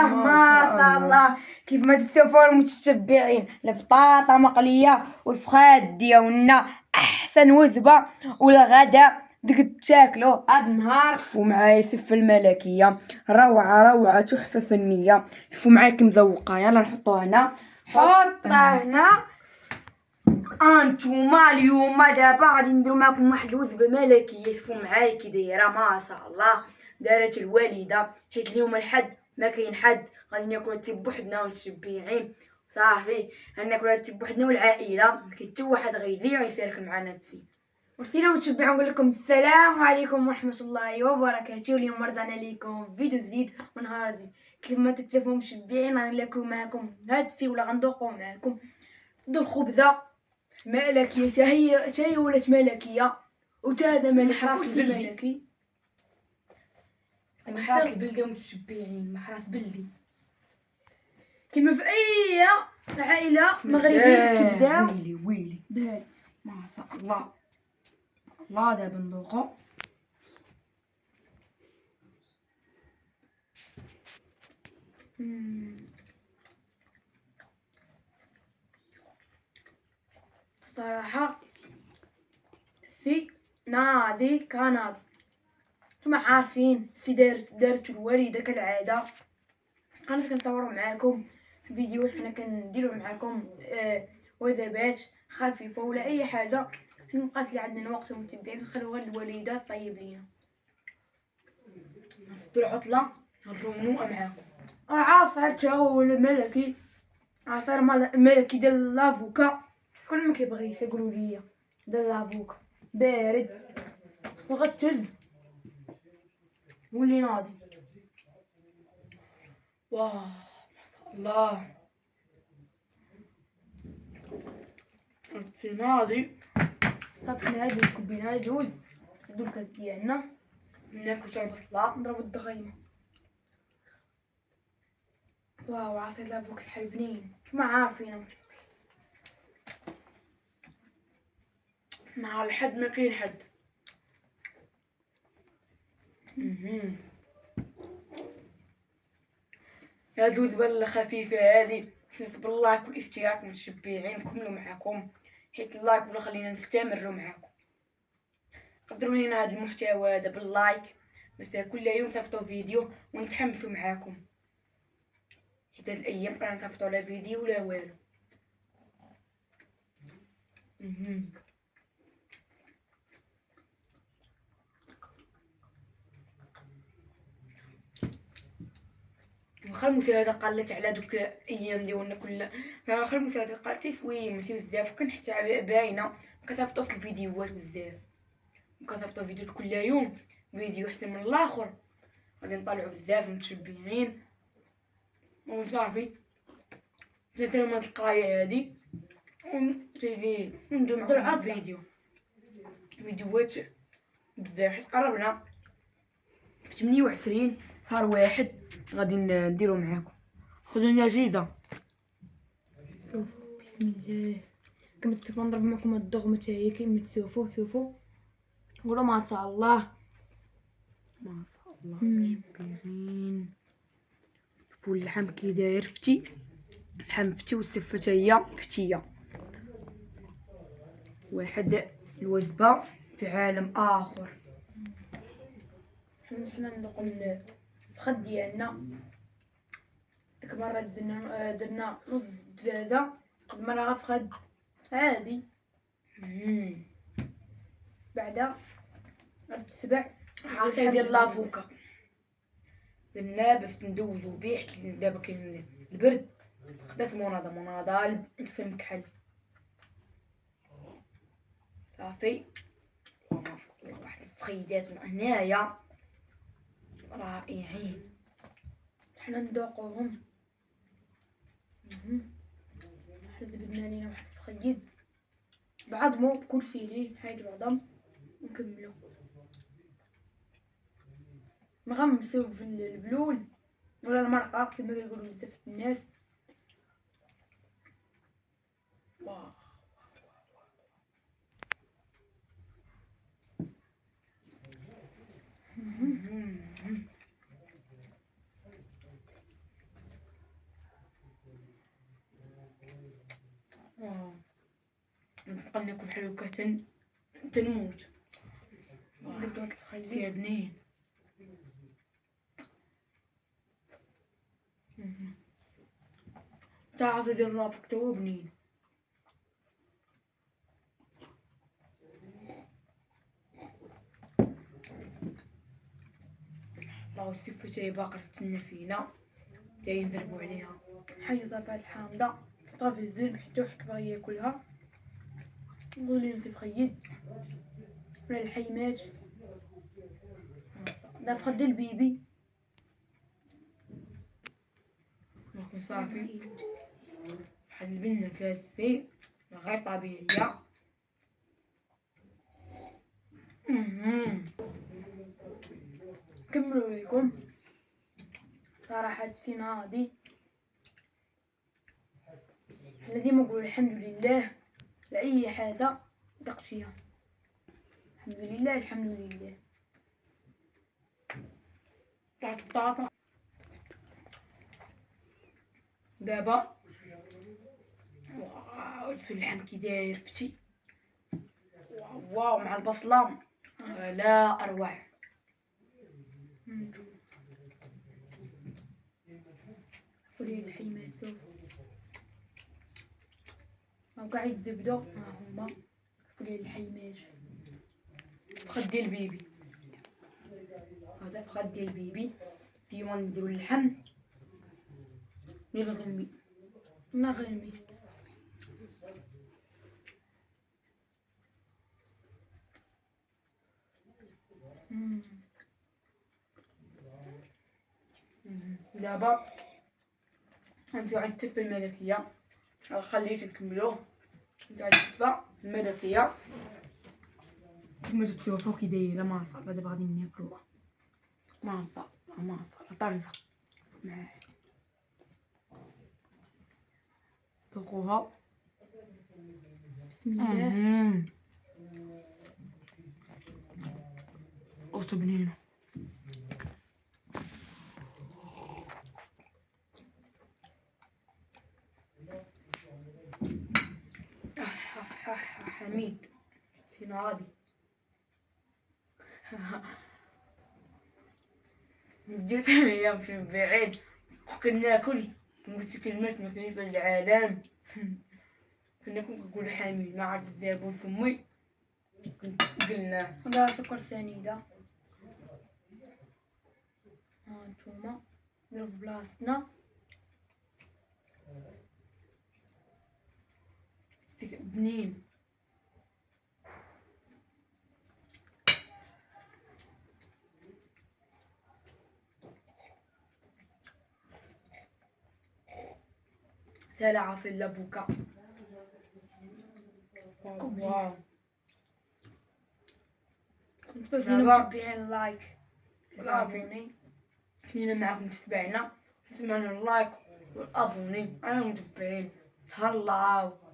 ما شاء الله. كيف ما تشوفوا المتتبعين، البطاطا مقليه والفخاد ديالنا احسن وجبه والغداء ديك تاكلو هاد النهار. شوفوا معايا سف الملكيه، روعه تحفه فنيه. شوفوا معايا كي مزوقه. يلا نحطوها هنا، حطها هنا. انتوما اليوم دابا غادي نديرو معكم واحد الوجبه ملكيه. شوفوا معايا كي دايره، ما شاء الله دارت الوالده، حيت اليوم الحد ما كاين حد، غادي ناكلو هادشي بوحدنا ومتشبعين صافي. غناكلو هادشي بوحدنا والعائله، ما كاين حتى واحد غيجي ويشارك معنا هادشي. وسينا متشبعين، نقول لكم السلام عليكم ورحمه الله وبركاته. اليوم رجعنا لكم فيديو جديد ونهار جديد. كيف ما تتشوفوا مشبعين غناكلو معكم هادشي ولا غندوقو معكم دو الخبزه ملكيه. تا هي ولات ملكيه، وتا هذا محراس ملكي. محراس البلدي ومتشبعين، محراس بلدي كما في اي عائله مغربيه كيبداو. ويلي بهاد ما شاء الله. الله دابا نذوقو. صراحه سي ناضي كناضي. نتوما عارفين سي دارت الوالده كالعاده. قناه كنصوروا معاكم فيديوهات، حنا كنديروا معاكم وجبات خفيفه ولا اي حاجه. مبقاش لي عندنا وقت ومتبعين، نخليو غير الوالده طيب لينا. نسدو العطله نرومنوها معاكم. عصير تا هو الملكي، عصير ملكي ديال لافوكا. شكون ما كيبغيش يقولوا لي ديال لافوكا بارد وغير الثلج ولي ناضي. واه ما شاء الله. ناضي صافي نعاد كبينا جوج. نسدو الكاس ديالنا، ناكلو تا البصله، نضربو الدغيمه. واو عصير لافوكا شحال بنين. نتوما عارفين مع الحد ما كاين حد. هاد الوجبه الخفيفه هادي حسب اللايك والاشتراك متشبعين نكملوا معاكم، حيت اللايك ولا خلينا نستمروا معاكم. قدروا لينا هذا المحتوى هذا باللايك، بس كل يوم صيفطوا فيديو ونتحمسوا معاكم، حيت هاد الايام بقينا نصيفطوا لا فيديو ولا والو. واخا المشاهده قلت على دوك الايام ديالنا كلها، واخا المشاهده قلت شويه ماشي بزاف، وكان حتى باينه مكتصيفطوش الفيديوهات بزاف، مكتصيفطوا فيديو كل يوم فيديو احسن من الاخر، غادي نطلعوا بزاف متشبعين وصافي. نديرو هاد القرايه هادي ونتيجي نديرو معكم فيديوهات بزاف، حيت قربنا في 28 صار واحد غادي نديرو معاكم. خذونا جيزه. بسم الله. كما تشوفوا نضرب معكم الدغمه تا هي كيما تشوفوا. شوفوا قولوا ما شاء الله ما شاء الله متشبعين. شوفوا اللحم كي داير فتي، اللحم فتي والسفه تا هي فتيه. واحد الوجبه في عالم اخر. حنا ندوقو الفخد ديالنا. ديك المره درنا نص دجاجه، قد مره غير فخد عادي. بعدا غتتبع عصير ديال لافوكا درنا باش ندوزو بيه، حيت دابا كاين البرد. خدات مناضه نفس المكحل صافي. واحد الفخيدات هنايا رائعين، حنا ندوقوهم. حنا بدنا لينا واحد الفخيد بعضمو بكلشي ليه، حيد بعضم ونكملو. نغمسو في البلول ولا المرقه كما كيقولوا بزاف الناس. نبقى ناكل حلوكة تنموت. درتو هاد الفخيل فيها بنين. تعرف ديال الرافق توا بنين. راهو السفة تاهي باقا تتسنى فينا، جاي نضربو عليها. حاجة صافي هاد الحامضة حطها في الزير حتى واحد بغا ياكلها نقولي نصيف خيط ولا الحيمات دافخة ديال البيبي ولكن صافي واحد البنة فيها الزين غير طبيعية. نكملو ليكم صراحة السيمة هادي حنا ديما نقولو الحمد لله لأي حاجة ضقت فيها. الحمد لله الحمد لله. طلعت بطاطا دابا. واو جبت اللحم كي داير فتي. واو مع البصلة لا اروع. ولي الحيمات شوف هاو قاع يتزبدو ها هما ولي الحيمات فخد ديال البيبي. هذا فخد ديال البيبي. ديما نديرو اللحم للغلمي. نغمي دابا غنمشيو عند التفة الملكية. خليت نكملوه. نمشيو عند التفة الملكية كما تشوفوا كي دايره ماصالة. دابا غادي ناكلوها ماصالة طرزة معاه. ذوقوها. بسم الله. قرصة بنينة. حميد فين غادي. جيت ايام في بعيد كنا ناكل قلت كلمات ما كاينش في العالم. كنا كنقول حميد ما عرفت الزابون فمي كنت قلناه. هذا سكر سنيدة ها نتوما نديرو في بلاصتنا. بنين. سالة عصير لافوكا. واو. كنتو متبعين لايك والابوني. كلينا معاكم تتبعنا. تسمعنا اللايك والابوني. انا متبعين. تهلاو.